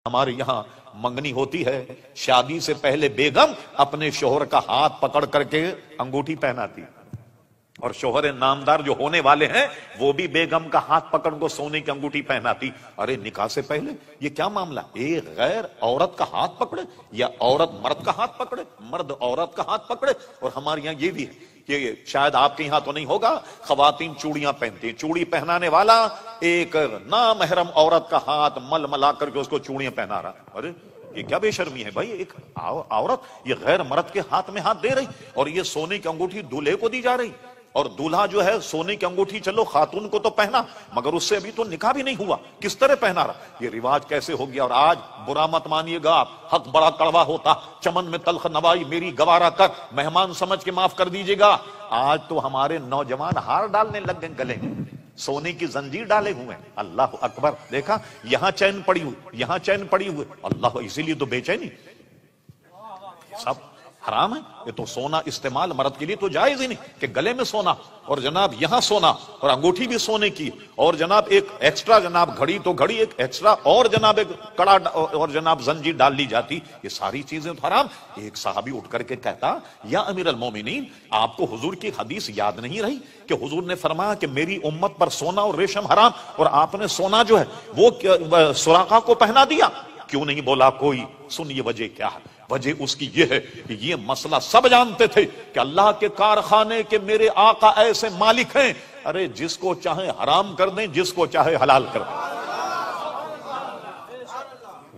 ہمارے یہاں منگنی ہوتی ہے، شادی سے پہلے بیگم اپنے شوہر کا ہاتھ پکڑ کر کے انگوٹھی پہناتی، اور شوہر نامدار جو ہونے والے ہیں وہ بھی بیگم کا ہاتھ پکڑ کو سونے کی انگوٹھی پہناتی۔ ارے نکاح سے پہلے یہ کیا معاملہ؟ ایک غیر عورت کا ہاتھ پکڑے یا عورت مرد کا ہاتھ پکڑے، مرد عورت کا ہاتھ پکڑے؟ اور ہمارے یہاں یہ بھی ہے کہ شاید آپ کے یہاں تو نہیں ہوگا، خواتین چوڑیاں پہنتی ہیں، چوڑی پہنانے والا ایک نامحرم عورت کا ہاتھ مل ملا کر کے اس کو چوڑیاں پہنا رہا۔ ارے یہ کیا بے شرمی ہے بھائی، ایک عورت یہ غیر مرد کے ہاتھ میں ہاتھ دے رہی، اور یہ سونے کی انگوٹھی دولہے کو دی جا رہی، اور دولہا جو ہے سونے کی انگوٹھی چلو خاتون کو تو پہنا مگر اس سے ابھی تو نکاح بھی نہیں ہوا، کس طرح پہنا رہا؟ یہ رواج کیسے ہو گیا؟ اور آج برا مت مانیے گا آپ، حق بڑا کڑوا ہوتا، چمن میں تلخ نوائی میری گوارا کر، مہمان سمجھ کے معاف کر دیجیے گا۔ آج تو ہمارے نوجوان ہار ڈالنے لگ گئے گلے، سونے کی زنجیر ڈالے ہوئے ہیں۔ اللہ اکبر، دیکھا یہاں چین پڑی ہوئی، یہاں چین پڑی ہوئی، اللہ، اسی لیے تو بے چینی، سب حرام ہے۔ یہ تو سونا استعمال مرد کے لیے تو جائز ہی نہیں کہ گلے میں سونا، اور جناب یہاں سونا، اور انگوٹھی بھی سونے کی، اور جناب ایک ایکسٹرا جناب گھڑی تو گھڑی ایک ایکسٹرا، اور جناب ایک کڑا اور جناب زنجیر ڈال لی جاتی، یہ ساری چیزیں تو حرام۔ ایک صحابی اٹھ کر کے کہتا، یا امیر المومنین، آپ کو حضور کی حدیث یاد نہیں رہی کہ حضور نے فرمایا کہ میری امت پر سونا اور ریشم حرام، اور آپ نے سونا جو ہے وہ سراقہ کو پہنا دیا، کیوں نہیں بولا کوئی؟ سنیے وجہ کیا ہے۔ وجہ اس کی یہ ہے کہ یہ مسئلہ سب جانتے تھے کہ اللہ کے کارخانے کے میرے آقا ایسے مالک ہیں، ارے جس کو چاہے حرام کر دیں، جس کو چاہے حلال کر دیں۔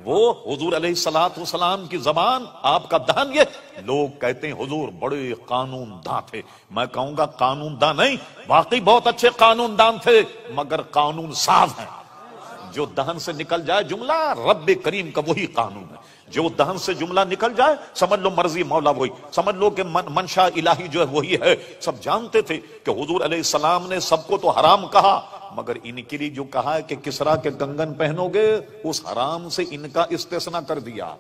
وہ حضور علیہ الصلوۃ والسلام کی زبان، آپ کا دہن، یہ لوگ کہتے ہیں حضور بڑے قانون داں تھے، میں کہوں گا قانون داں نہیں، واقعی بہت اچھے قانون دان تھے، مگر قانون ساز ہیں۔ جو دہن سے نکل جائے جملہ رب کریم کا وہی قانون ہے، جو دہن سے جملہ نکل جائے سمجھ لو مرضی مولا وہی، سمجھ لو کہ منشا الہی جو ہے وہی ہے۔ سب جانتے تھے کہ حضور علیہ السلام نے سب کو تو حرام کہا، مگر ان کے لیے جو کہا ہے کہ کسرا کے کنگن پہنو گے، اس حرام سے ان کا استثناء کر دیا۔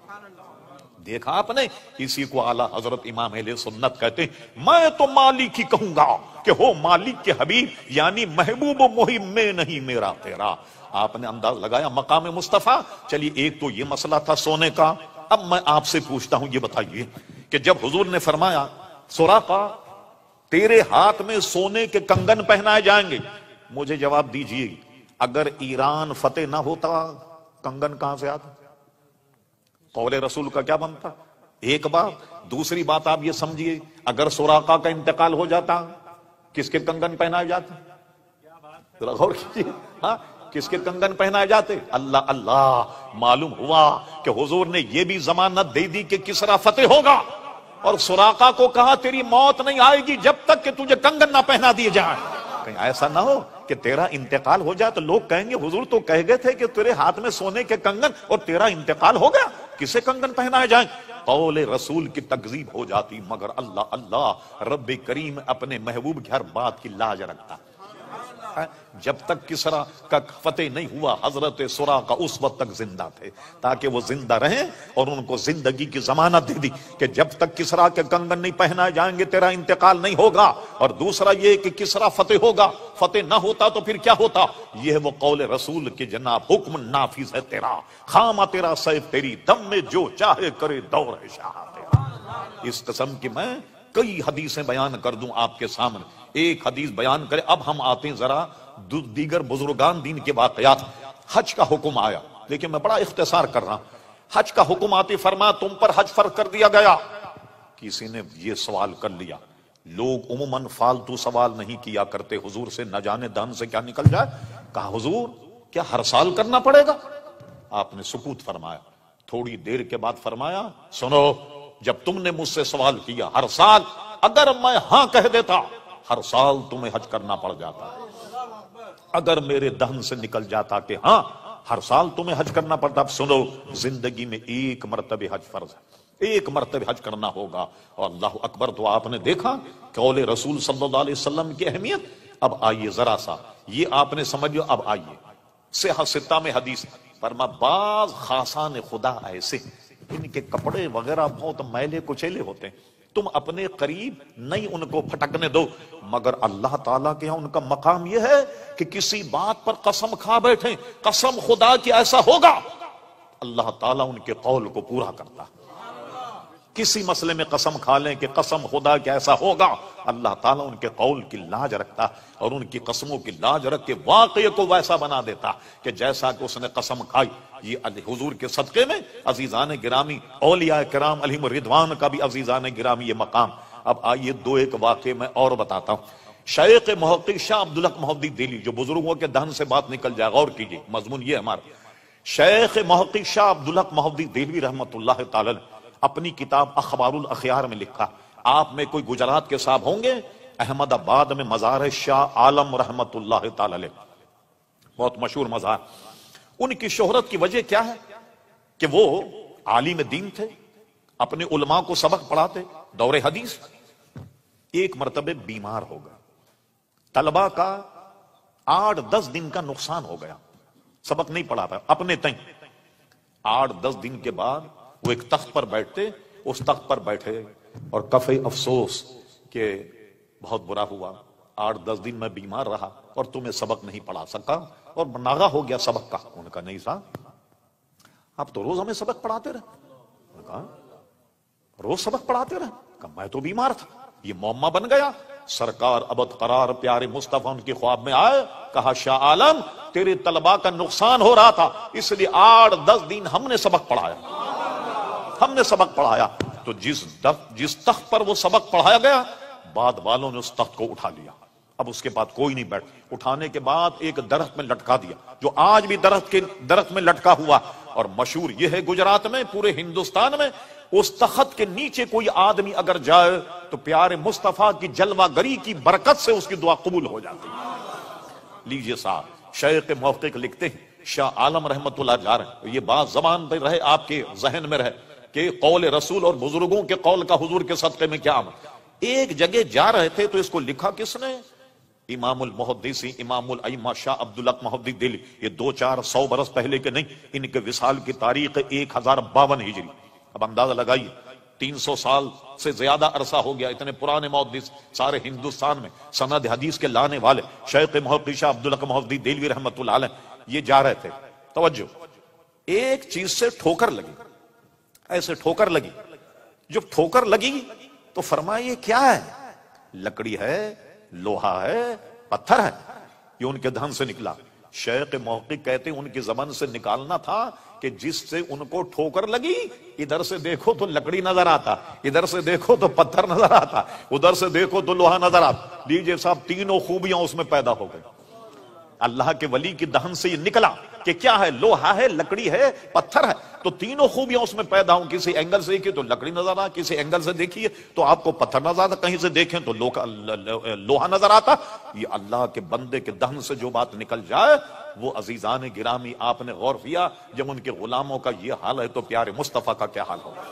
دیکھا آپ نے، اسی کو اعلیٰ حضرت امام اہل سنت کہتے ہیں، میں تو مالک ہی کہوں گا کہ ہو مالک کے حبیب، یعنی محبوب و محب میں نہیں میرا تیرا۔ آپ نے انداز لگایا مقام مصطفیٰ۔ چلیے ایک تو یہ مسئلہ تھا سونے کا، اب میں آپ سے پوچھتا ہوں، یہ بتائیے کہ جب حضور نے فرمایا سراقہ تیرے ہاتھ میں سونے کے کنگن پہنائے جائیں گے، مجھے جواب دیجئے اگر ایران فتح نہ ہوتا کنگن کہاں سے آتا؟ قول رسول کا کیا بنتا؟ ایک بات۔ دوسری بات آپ یہ سمجھیے، اگر سراقہ کا انتقال ہو جاتا کس کے کنگن پہنائے جاتے؟ ذرا غور کیجیے، ہاں کس کے کنگن پہنائے جاتے؟ اللہ اللہ، معلوم ہوا کہ حضور نے یہ بھی ضمانت دے دی کہ کسرا فتح ہوگا، اور سراقہ کو کہا تیری موت نہیں آئے گی جب تک کہ تجھے کنگن نہ پہنا دیے جائیں۔ کہیں ایسا نہ ہو کہ تیرا انتقال ہو جائے تو لوگ کہیں گے حضور تو کہہ گئے تھے کہ تیرے ہاتھ میں سونے کے کنگن اور تیرا انتقال ہو گیا، کسے کنگن پہنائے جائیں؟ قول رسول کی تکذیب ہو جاتی، مگر اللہ اللہ، رب کریم اپنے محبوب کی ہر بات کی لاج رکھتا۔ جب تک کسرا کا فتح نہیں ہوا حضرت سراقہ اس وقت تک زندہ تھے، تاکہ وہ زندہ رہیں، اور ان کو زندگی کی ضمانت دے دی کہ جب تک کسرا کے کنگن نہیں پہنائے جائیں گے تیرا انتقال نہیں ہوگا۔ اور دوسرا یہ کہ کسرا فتح ہوگا، فتح نہ ہوتا تو پھر کیا ہوتا؟ یہ ہے وہ قول رسول کے جناب حکم نافذ ہے تیرا، خامہ تیرا سیف تیری دم میں جو چاہے کرے دور ہے شاہ تیرا۔ اس قسم کی میں کئی حدیثیں بیان کر دوں آپ کے سامنے، ایک حدیث بیان کرے۔ اب ہم آتے ہیں ذرا دیگر بزرگان دین کے واقعات۔ حج کا حکم آیا، لیکن میں بڑا اختصار کر رہا ہوں۔ حج کا حکم آتے فرمایا تم پر حج فرض کر دیا گیا۔ کسی نے یہ سوال کر لیا، لوگ عموماً فالتو سوال نہیں کیا کرتے حضور سے، نہ جانے دہن سے کیا نکل جائے۔ کہا حضور کیا ہر سال کرنا پڑے گا؟ آپ نے سکوت فرمایا، تھوڑی دیر کے بعد فرمایا سنو، جب تم نے مجھ سے سوال کیا ہر سال، اگر میں ہاں کہہ دیتا ہر سال تمہیں حج کرنا پڑ جاتا، اگر میرے دہن سے نکل جاتا کہ ہاں ہر سال تمہیں حج کرنا پڑتا۔ اب سنو، زندگی میں ایک مرتبہ حج فرض ہے، ایک مرتبہ حج کرنا ہوگا۔ اور اللہ اکبر، تو آپ نے دیکھا قول رسول صلی اللہ علیہ وسلم کی اہمیت۔ اب آئیے ذرا سا یہ آپ نے سمجھ لو، اب آئیے صحیح ستہ میں حدیث فرما بعض خاصان خدا ایسے ان کے کپڑے وغیرہ بہت میلے کچیلے ہوتے ہیں، تم اپنے قریب نہیں ان کو پھٹکنے دو، مگر اللہ تعالیٰ کے ہاں ان کا مقام یہ ہے کہ کسی بات پر قسم کھا بیٹھیں، قسم خدا کی ایسا ہوگا، اللہ تعالیٰ ان کے قول کو پورا کرتا. کسی مسئلے میں قسم کھا لیں کہ قسم خدا کہ ایسا ہوگا، اللہ تعالیٰ ان کے قول کی لاج رکھتا اور ان کی قسموں کی لاج رکھ کے واقعے کو ویسا بنا دیتا کہ جیسا کہ اس نے قسم کھائی. یہ حضور کے صدقے میں عزیزان گرامی، اولیاء کرام علیہم رضوان کا بھی عزیزان گرامی یہ مقام. اب آئیے دو ایک واقعے میں اور بتاتا ہوں. شیخ محقق شاہ عبدالحق محدث دہلوی، جو بزرگوں کے دہن سے بات نکل جائے، غور کیجیے مضمون یہ ہمارا. شیخ محقق شاہ عبدالحق محدث دہلوی رحمۃ اللہ تعالی اپنی کتاب اخبار الاخیار میں لکھا. آپ میں کوئی گجرات کے صاحب ہوں گے، احمد آباد میں مزار شاہ عالم رحمۃ اللہ تعالی علیہ، بہت مشہور مزار. ان کی شہرت کی وجہ کیا ہے کہ وہ عالم دین تھے، اپنے علماء کو سبق پڑھاتے دور حدیث. ایک مرتبہ بیمار ہو گئے، طلبہ کا 8-10 دن کا نقصان ہو گیا، سبق نہیں پڑھا پایا اپنے تئیں. 8-10 دن کے بعد وہ ایک تخت پر بیٹھتے، اس تخت پر بیٹھے اور کفے افسوس کہ بہت برا ہوا، 8-10 دن میں بیمار رہا اور تمہیں سبق نہیں پڑھا سکا اور ناغہ ہو گیا سبق کا. انہوں نے کہا نہیں صاحب، آپ تو روز ہمیں سبق پڑھاتے رہے. انہوں نے کہا روز سبق پڑھاتے رہے. کہا میں تو بیمار تھا، یہ معمہ بن گیا. سرکار ابد قرار پیارے مصطفیٰ ان کے خواب میں آئے، کہا شاہ عالم تیرے طلباء کا نقصان ہو رہا تھا، اس لیے 8-10 دن ہم نے سبق پڑھایا، ہم نے سبق پڑھایا. تو جس تخت پر وہ سبق پڑھایا گیا، بعد والوں نے اس تخت کو اٹھا لیا. اب اس کے بعد کوئی نہیں بیٹھ. اٹھانے کے بعد ایک درخت میں لٹکا دیا، جو آج بھی درخت میں لٹکا ہوا. اور مشہور یہ ہے گجرات میں، پورے ہندوستان میں، اس تخت کے نیچے کوئی آدمی اگر جائے تو پیارے مصطفیٰ کی جلوہ گری کی برکت سے اس کی دعا قبول ہو جاتی. لیجئے صاحب، شیخ محقق لکھتے ہیں، شاہ عالم رحمت اللہ جا رہے ہیں، یہ بات زبان پہ رہے، آپ کے ذہن میں رہے کہ قول رسول اور بزرگوں کے قول کا حضور کے صدقے میں کیا عمل. ایک جگہ جا رہے تھے تو اس کو لکھا کس نے؟ امام المحدثین امام الائمہ شاہ عبدالحق محدث دہلوی. یہ 200-400 برس پہلے کے نہیں، ان کے وصال کی تاریخ 1052 ہجری. اب اندازہ لگائیے، 300 سال سے زیادہ عرصہ ہو گیا. اتنے پرانے محدث سارے ہندوستان میں سند حدیث کے لانے والے شیخ محقق شاہ عبدالحق محدث دہلوی رحمۃ اللہ علیہ یہ جا رہے تھے. توجہ، ایک چیز سے ٹھوکر لگی، ایسے ٹھوکر لگی. جب ٹھوکر لگی تو فرمایا یہ کیا ہے؟ لکڑی ہے، لوہا ہے، پتھر ہے. یہ ان کے دہن سے نکلا. شیخ محقق کہتے ہیں ان کی زبان سے نکالنا تھا کہ جس سے ان کو ٹھوکر لگی، ادھر سے دیکھو تو لکڑی نظر آتا، ادھر سے دیکھو تو پتھر نظر آتا، ادھر سے دیکھو تو لوہا نظر آتا. لیجئے صاحب، تینوں خوبیاں اس میں پیدا ہو گئی. اللہ کے ولی کی دہن سے یہ نکلا کہ کیا ہے؟ لوہا ہے، لکڑی ہے، پتھر ہے. تو تینوں خوبیاں اس میں پیدا ہوں. کسی اینگل سے دیکھیے تو لکڑی نظر آتا، کسی اینگل سے دیکھیے تو آپ کو پتھر نظر آتا، کہیں سے دیکھیں تو لوہا نظر آتا. یہ اللہ کے بندے کے دہن سے جو بات نکل جائے، وہ عزیزان گرامی آپ نے غور کیا، جب ان کے غلاموں کا یہ حال ہے تو پیارے مصطفیٰ کا کیا حال ہوگا.